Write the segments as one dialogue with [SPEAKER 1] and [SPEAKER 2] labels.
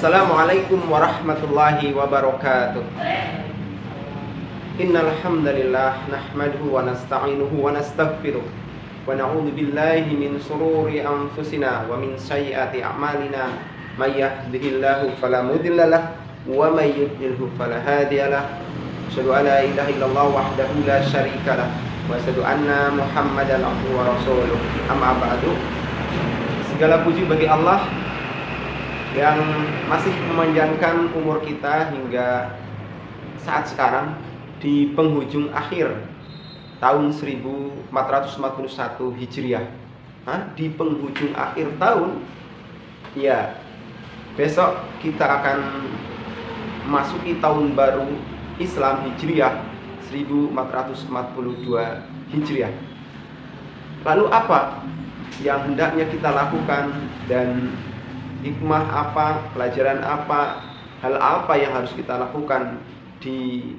[SPEAKER 1] Assalamualaikum warahmatullahi wabarakatuh. Innal hamdalillah nahmaduhu wa nasta'inuhu wa nastaghfiruh wa na'udzu billahi min shururi anfusina wa min sayyiati a'malina may yahdihillahu fala mudilla lahu wa may yudlilhu fala hadiya lahu. Asyhadu an la ilaha illallah wahdahu la syarika lahu wa asyhadu anna Muhammadan abduhu wa rasuluh. Amma ba'du. Segala puji bagi Allah yang masih memanjangkan umur kita hingga saat sekarang di penghujung akhir tahun 1441 Hijriah. Di penghujung akhir tahun, ya, besok kita akan masuki tahun baru Islam Hijriah 1442 Hijriah. Lalu apa yang hendaknya kita lakukan dan hikmah apa, pelajaran apa, hal apa yang harus kita lakukan di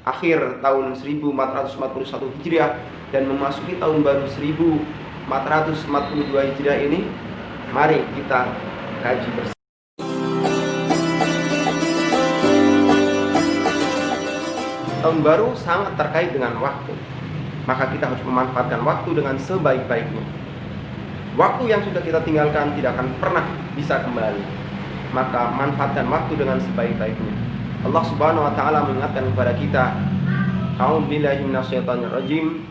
[SPEAKER 1] akhir tahun 1441 Hijriah dan memasuki tahun baru 1442 Hijriah ini? Mari kita kaji bersama. Tahun baru sangat terkait dengan waktu, maka kita harus memanfaatkan waktu dengan sebaik-baiknya. Waktu yang sudah kita tinggalkan tidak akan pernah bisa kembali, maka manfaatkan waktu dengan sebaik-baiknya. Allah Subhanahu wa taala mengingatkan kepada kita, A'udzubillahi minasyaitonir rajim.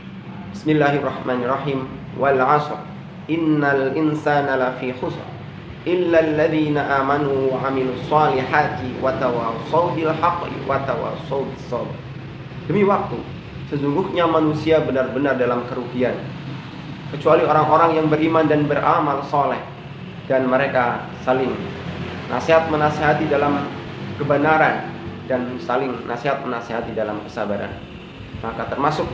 [SPEAKER 1] Bismillahirrahmanirrahim. Wal 'ashr. Innal insana lafi khusr. Illa alladzina amanu wa 'amilus shalihati wa tawassaw bil haqqi wa tawassaw bis sabr. Demi waktu, sesungguhnya manusia benar-benar dalam kerugian, kecuali orang-orang yang beriman dan beramal soleh, dan mereka saling nasihat-menasihati dalam kebenaran dan saling nasihat-menasihati dalam kesabaran. Maka termasuk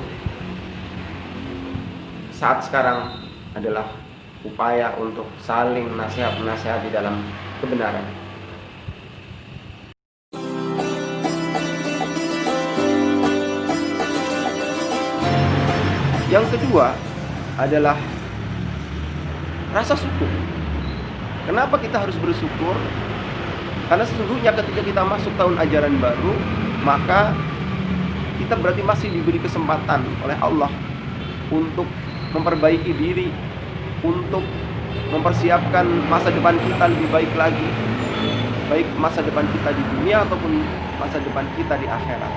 [SPEAKER 1] saat sekarang adalah upaya untuk saling nasihat-menasihati dalam kebenaran. Yang kedua adalah rasa syukur. Kenapa kita harus bersyukur? Karena sesungguhnya ketika kita masuk tahun ajaran baru, maka kita berarti masih diberi kesempatan oleh Allah untuk memperbaiki diri, untuk mempersiapkan masa depan kita lebih baik lagi, baik masa depan kita di dunia ataupun masa depan kita di akhirat.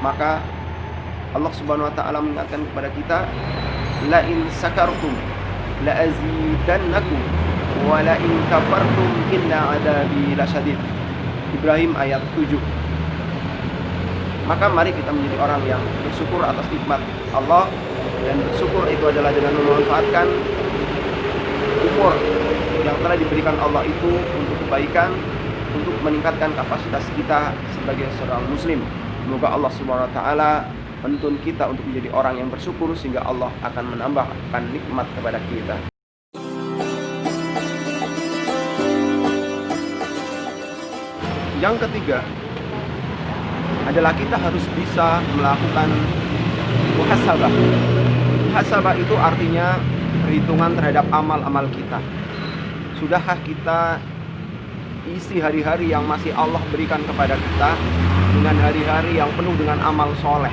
[SPEAKER 1] Maka Allah Subhanahu wa taala mengingatkan kepada kita, la in sakartum la azidannakum wa la in kafartum inna adabi lasyadid. Ibrahim ayat 7. Maka mari kita menjadi orang yang bersyukur atas nikmat Allah, dan bersyukur itu adalah dengan memanfaatkan umur yang telah diberikan Allah itu untuk kebaikan, untuk meningkatkan kapasitas kita sebagai seorang muslim. Semoga Allah Subhanahu wa taala menuntun kita untuk menjadi orang yang bersyukur, sehingga Allah akan menambahkan nikmat kepada kita. Yang ketiga adalah kita harus bisa melakukan muhasabah. Muhasabah itu artinya perhitungan terhadap amal-amal kita. Sudahkah kita isi hari-hari yang masih Allah berikan kepada kita dengan hari-hari yang penuh dengan amal soleh?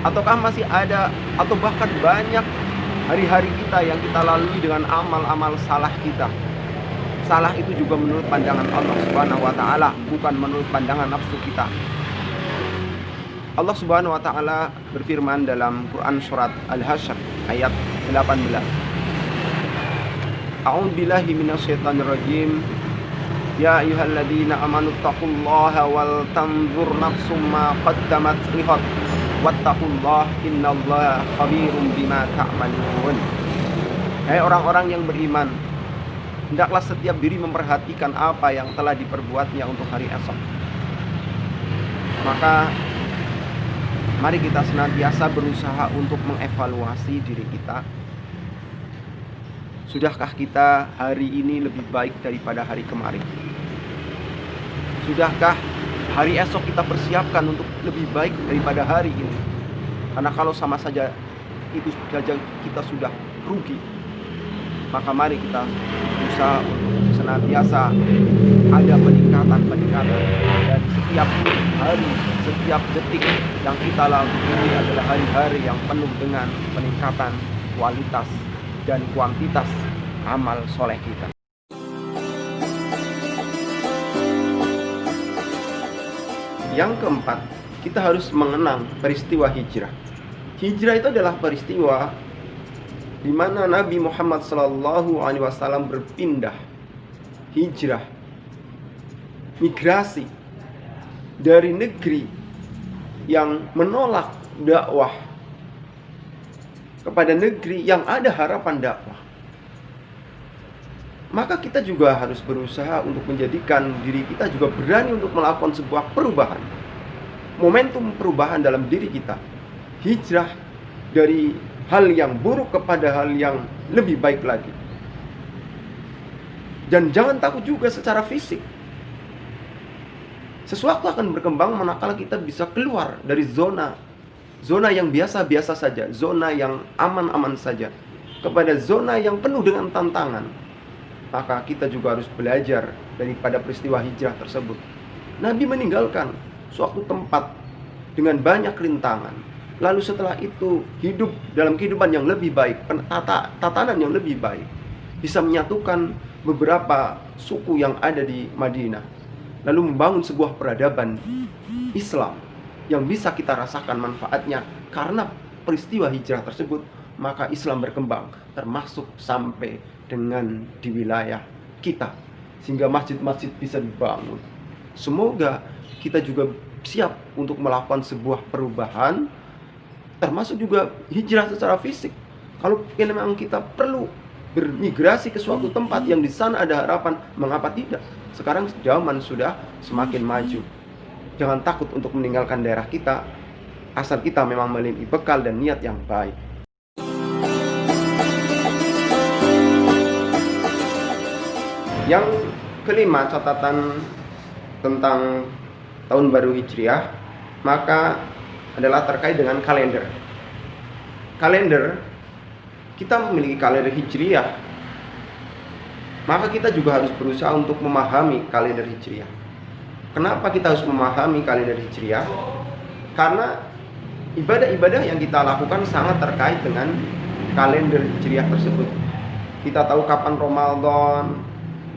[SPEAKER 1] Ataukah masih ada atau bahkan banyak hari-hari kita yang kita lalui dengan amal-amal salah kita? Salah itu juga menurut pandangan Allah Subhanahu wa taala, bukan menurut pandangan nafsu kita. Allah Subhanahu wa taala berfirman dalam Quran surat Al-Hasyr ayat 18. A'udzubillahi minasyaitonir rajim. Ya ayyuhalladzina amanu taqullaha wal tanzur nafsum ma qaddamat lighad. Wattaqullah innallaha khabirum bima ta'malun. Hai orang-orang yang beriman, hendaklah setiap diri memperhatikan apa yang telah diperbuatnya untuk hari esok. Maka mari kita senantiasa berusaha untuk mengevaluasi diri kita. Sudahkah kita hari ini lebih baik daripada hari kemarin? Sudahkah hari esok kita persiapkan untuk lebih baik daripada hari ini? Karena kalau sama saja itu saja kita sudah rugi, maka mari kita berusaha untuk senantiasa ada peningkatan, dan setiap hari, setiap detik yang kita lalui adalah hari-hari yang penuh dengan peningkatan kualitas dan kuantitas amal soleh kita. Yang keempat, kita harus mengenang peristiwa hijrah. Hijrah itu adalah peristiwa di mana Nabi Muhammad SAW berpindah, hijrah, migrasi dari negeri yang menolak dakwah kepada negeri yang ada harapan dakwah. Maka kita juga harus berusaha untuk menjadikan diri kita juga berani untuk melakukan sebuah perubahan, momentum perubahan dalam diri kita. Hijrah dari hal yang buruk kepada hal yang lebih baik lagi. Dan jangan takut juga secara fisik. Sesuatu akan berkembang manakala kita bisa keluar dari zona yang biasa-biasa saja, zona yang aman-aman saja, kepada zona yang penuh dengan tantangan. Maka kita juga harus belajar daripada peristiwa hijrah tersebut. Nabi meninggalkan suatu tempat dengan banyak rintangan, lalu setelah itu hidup dalam kehidupan yang lebih baik, tatanan yang lebih baik, bisa menyatukan beberapa suku yang ada di Madinah, lalu membangun sebuah peradaban Islam yang bisa kita rasakan manfaatnya. Karena peristiwa hijrah tersebut, maka Islam berkembang, termasuk sampai dengan di wilayah kita, sehingga masjid-masjid bisa dibangun. Semoga kita juga siap untuk melakukan sebuah perubahan, termasuk juga hijrah secara fisik. Kalau memang kita perlu bermigrasi ke suatu tempat yang di sana ada harapan, mengapa tidak? Sekarang zaman sudah semakin maju. Jangan takut untuk meninggalkan daerah kita, asal kita memang memiliki bekal dan niat yang baik. Yang kelima, catatan tentang tahun baru Hijriah, maka adalah terkait dengan kalender. Kita memiliki kalender Hijriah, maka kita juga harus berusaha untuk memahami kalender Hijriah. Kenapa kita harus memahami kalender Hijriah? Karena ibadah-ibadah yang kita lakukan sangat terkait dengan kalender Hijriah tersebut. Kita tahu kapan Ramadan,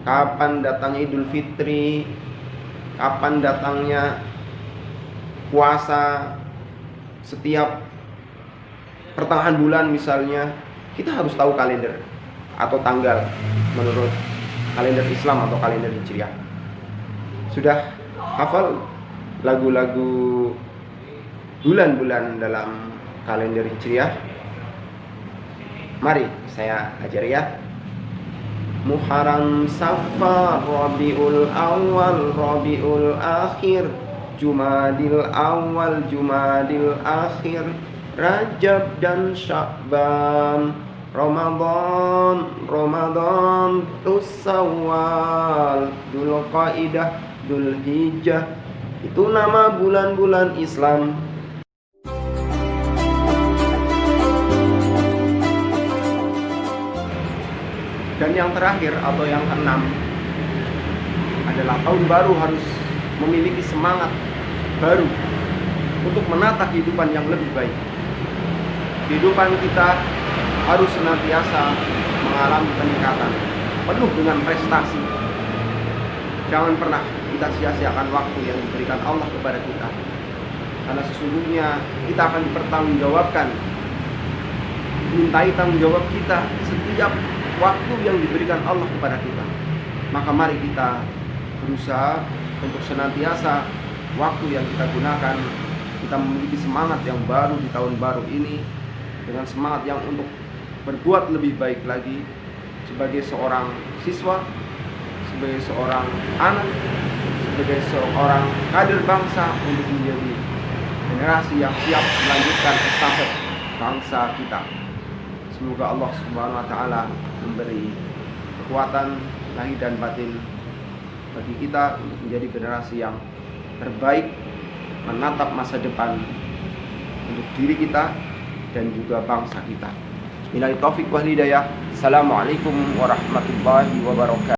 [SPEAKER 1] kapan datangnya Idul Fitri, kapan datangnya puasa. Setiap pertengahan bulan misalnya, kita harus tahu kalender atau tanggal menurut kalender Islam atau kalender Hijriah. Sudah hafal lagu-lagu bulan-bulan dalam kalender Hijriah? Mari saya ajar ya. Muharram, Safar, Rabiul Awal, Rabiul Akhir, Jumadil Awal, Jumadil Akhir, Rajab dan Sya'ban, Ramadan, Syawal, Dzulqa'dah, Dzulhijjah. Itu nama bulan-bulan Islam. Dan yang terakhir atau yang keenam adalah tahun baru harus memiliki semangat baru untuk menata kehidupan yang lebih baik. Kehidupan kita harus senantiasa mengalami peningkatan, penuh dengan prestasi. Jangan pernah kita sia-siakan waktu yang diberikan Allah kepada kita, karena sesungguhnya kita akan dipertanggungjawabkan, mintai tanggung jawab kita setiap waktu yang diberikan Allah kepada kita. Maka mari kita berusaha untuk senantiasa waktu yang kita gunakan, kita memiliki semangat yang baru di tahun baru ini, dengan semangat yang untuk berbuat lebih baik lagi sebagai seorang siswa, sebagai seorang anak, sebagai seorang kader bangsa, untuk menjadi generasi yang siap melanjutkan estafet bangsa kita. Semoga Allah Subhanahu wa Ta'ala memberi kekuatan lahir dan batin bagi kita untuk menjadi generasi yang terbaik, menatap masa depan untuk diri kita dan juga bangsa kita. Billahi taufiq wal hidayah. Assalamualaikum warahmatullahi wabarakatuh.